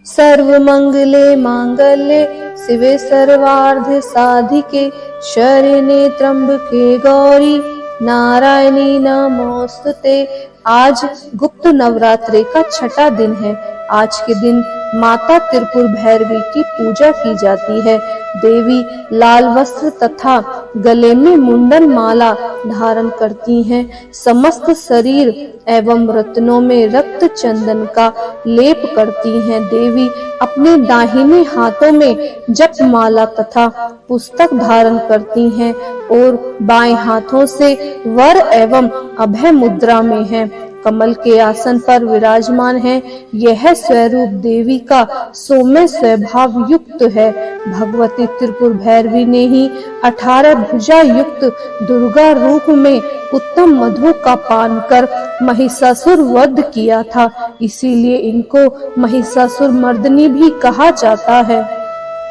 सर्वमंगले मांगल्ये शिवे सर्वार्थ साधिके शरण्ये त्र्यंबके गौरी नारायणी नमोस्तुते। आज गुप्त नवरात्रि का छठा दिन है। आज के दिन माता त्रिपुर भैरवी की पूजा की जाती है। देवी लाल वस्त्र तथा गले में मुंडन माला धारण करती हैं। समस्त शरीर एवं रत्नों में रक्त चंदन का लेप करती हैं। देवी अपने दाहिने हाथों में जप माला तथा पुस्तक धारण करती हैं और बाएं हाथों से वर एवं अभय मुद्रा में हैं। कमल के आसन पर विराजमान है। यह स्वरूप देवी का सौम्य स्वभाव युक्त है। भगवती त्रिपुर भैरवी ने ही 18 भुजा युक्त दुर्गा रूप में उत्तम मधु का पान कर महिषासुर वध किया था। इसीलिए इनको महिषासुर मर्दनी भी कहा जाता है।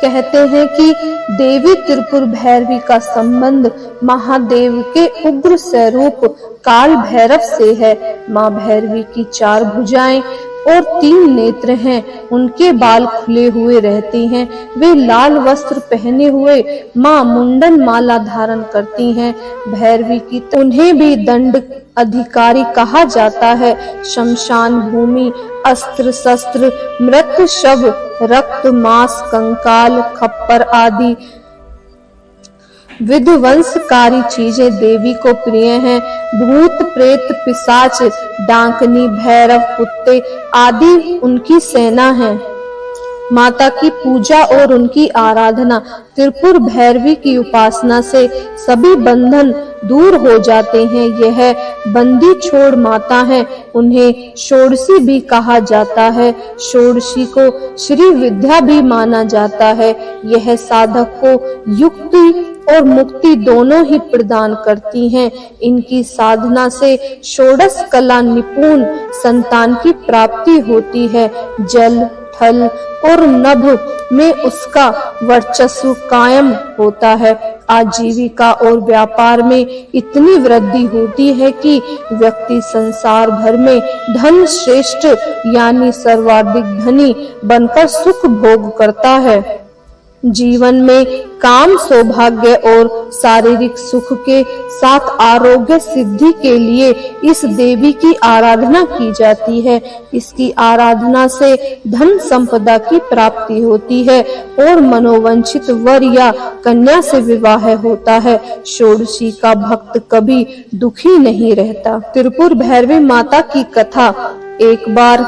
कहते हैं कि देवी त्रिपुर भैरवी का संबंध महादेव के उग्र स्वरूप काल भैरव से है। माँ भैरवी की 4 भुजाएं और 3 नेत्र हैं। उनके बाल खुले हुए रहते हैं। वे लाल वस्त्र पहने हुए माँ मुंडन माला धारण करती हैं। भैरवी की उन्हें भी दंड अधिकारी कहा जाता है। शमशान भूमि, अस्त्र शस्त्र, मृत शव, रक्त, मांस, कंकाल, खप्पर आदि विध्वंसकारी चीजें देवी को प्रिय हैं। भूत प्रेत पिशाच डांकनी भैरव कुत्ते आदि उनकी सेना है। माता की पूजा और उनकी आराधना। त्रिपुर भैरवी की उपासना से सभी बंधन दूर हो जाते हैं। यह बंदी छोड़ माता है। उन्हें षोडशी भी कहा जाता है। षोडशी को श्री विद्या भी माना जाता है। यह साधक को युक्ति और मुक्ति दोनों ही प्रदान करती हैं। इनकी साधना से षोडश कला निपुण संतान की प्राप्ति होती है। जल, थल और नभ में उसका वर्चस्व कायम होता है। आजीविका और व्यापार में इतनी वृद्धि होती है कि व्यक्ति संसार भर में धन श्रेष्ठ यानी सर्वाधिक धनी बनकर सुख भोग करता है। जीवन में काम, सौभाग्य और शारीरिक सुख के साथ आरोग्य सिद्धि के लिए इस देवी की आराधना की जाती है। इसकी आराधना से धन संपदा की प्राप्ति होती है और मनोवांछित वर या कन्या से विवाह होता है। षोडशी का भक्त कभी दुखी नहीं रहता। त्रिपुर भैरवी माता की कथा। एक बार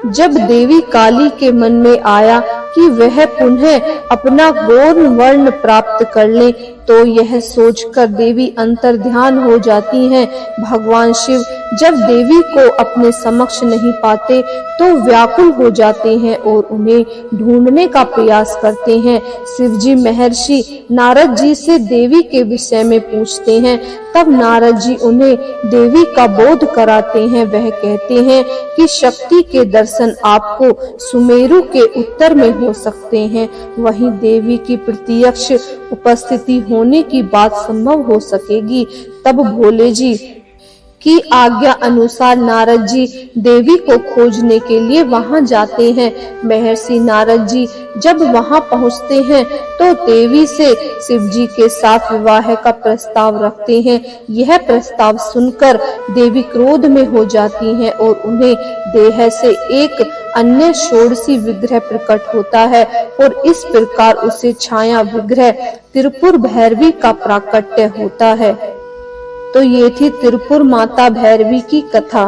जब देवी काली के मन में आया कि वह पुनः अपना गौर वर्ण प्राप्त कर ले, तो यह सोचकर देवी अंतर ध्यान हो जाती हैं। भगवान शिव जब देवी को अपने समक्ष नहीं पाते तो व्याकुल हो जाते हैं और उन्हें ढूंढने का प्रयास करते हैं। शिवजी महर्षि नारद जी से देवी के विषय में पूछते हैं। तब नारद जी उन्हें देवी का बोध कराते हैं। वह कहते हैं कि शक्ति के दर्शन आपको सुमेरु के उत्तर में हो सकते हैं। वहीं देवी की प्रत्यक्ष उपस्थिति होने की बात संभव हो सकेगी। तब भोले जी की आज्ञा अनुसार नारद जी देवी को खोजने के लिए वहां जाते हैं। महर्षि नारद जी जब वहां पहुंचते हैं तो देवी से शिवजी के साथ विवाह का प्रस्ताव रखते हैं। यह प्रस्ताव सुनकर देवी क्रोध में हो जाती हैं और उन्हें देह से एक अन्य षोडशी विग्रह प्रकट होता है और इस प्रकार उसे छाया विग्रह त्रिपुर भैरवी का प्राकट्य होता है। तो ये थी त्रिपुर माता भैरवी की कथा।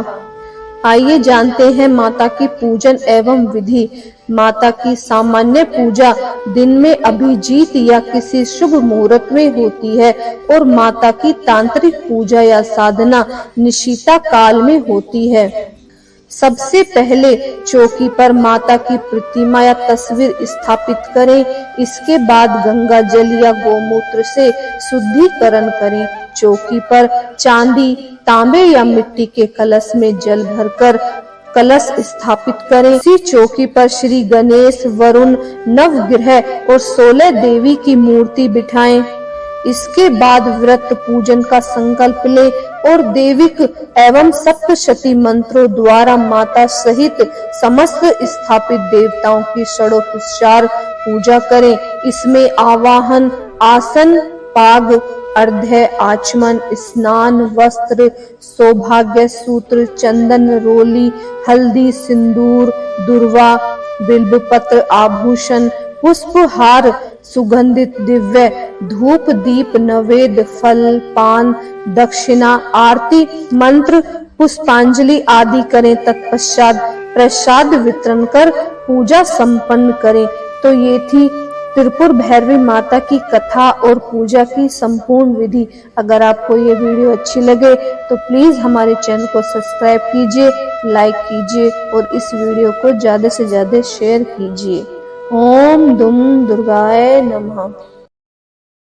आइए जानते हैं माता की पूजन एवं विधि। माता की सामान्य पूजा दिन में अभिजीत या किसी शुभ मुहूर्त में होती है और माता की तांत्रिक पूजा या साधना निशिता काल में होती है। सबसे पहले चौकी पर माता की प्रतिमा या तस्वीर स्थापित करें। इसके बाद गंगा जल या गोमूत्र से शुद्धिकरण करें। चौकी पर चांदी, तांबे या मिट्टी के कलश में जल भरकर कलश स्थापित करें। इसी चौकी पर श्री गणेश, वरुण, नवग्रह और 16 देवी की मूर्ति बिठाएं। इसके बाद व्रत पूजन का संकल्प ले और देविक एवं सप्तशती मंत्रों द्वारा माता सहित समस्त स्थापित देवताओं की षोडशोपचार पूजा करें। इसमें आवाहन, आसन, पाग, अर्घ्य, आचमन, स्नान, वस्त्र, सौभाग्य सूत्र, चंदन, रोली, हल्दी, सिंदूर, दुर्वा, बिल्वपत्र, आभूषण, पुष्पहार, सुगंधित दिव्य, धूप, दीप, नवेद, फल, पान, दक्षिणा, आरती, मंत्र, पुष्पांजलि आदि करें। तत्पश्चात प्रसाद वितरण कर पूजा संपन्न करें। तो ये थी त्रिपुर भैरवी माता की कथा और पूजा की संपूर्ण विधि। अगर आपको ये वीडियो अच्छी लगे तो प्लीज हमारे चैनल को सब्सक्राइब कीजिए, लाइक कीजिए और इस वीडियो को ज्यादा से ज्यादा शेयर कीजिए। ओम दुम दुर्गाय नमः।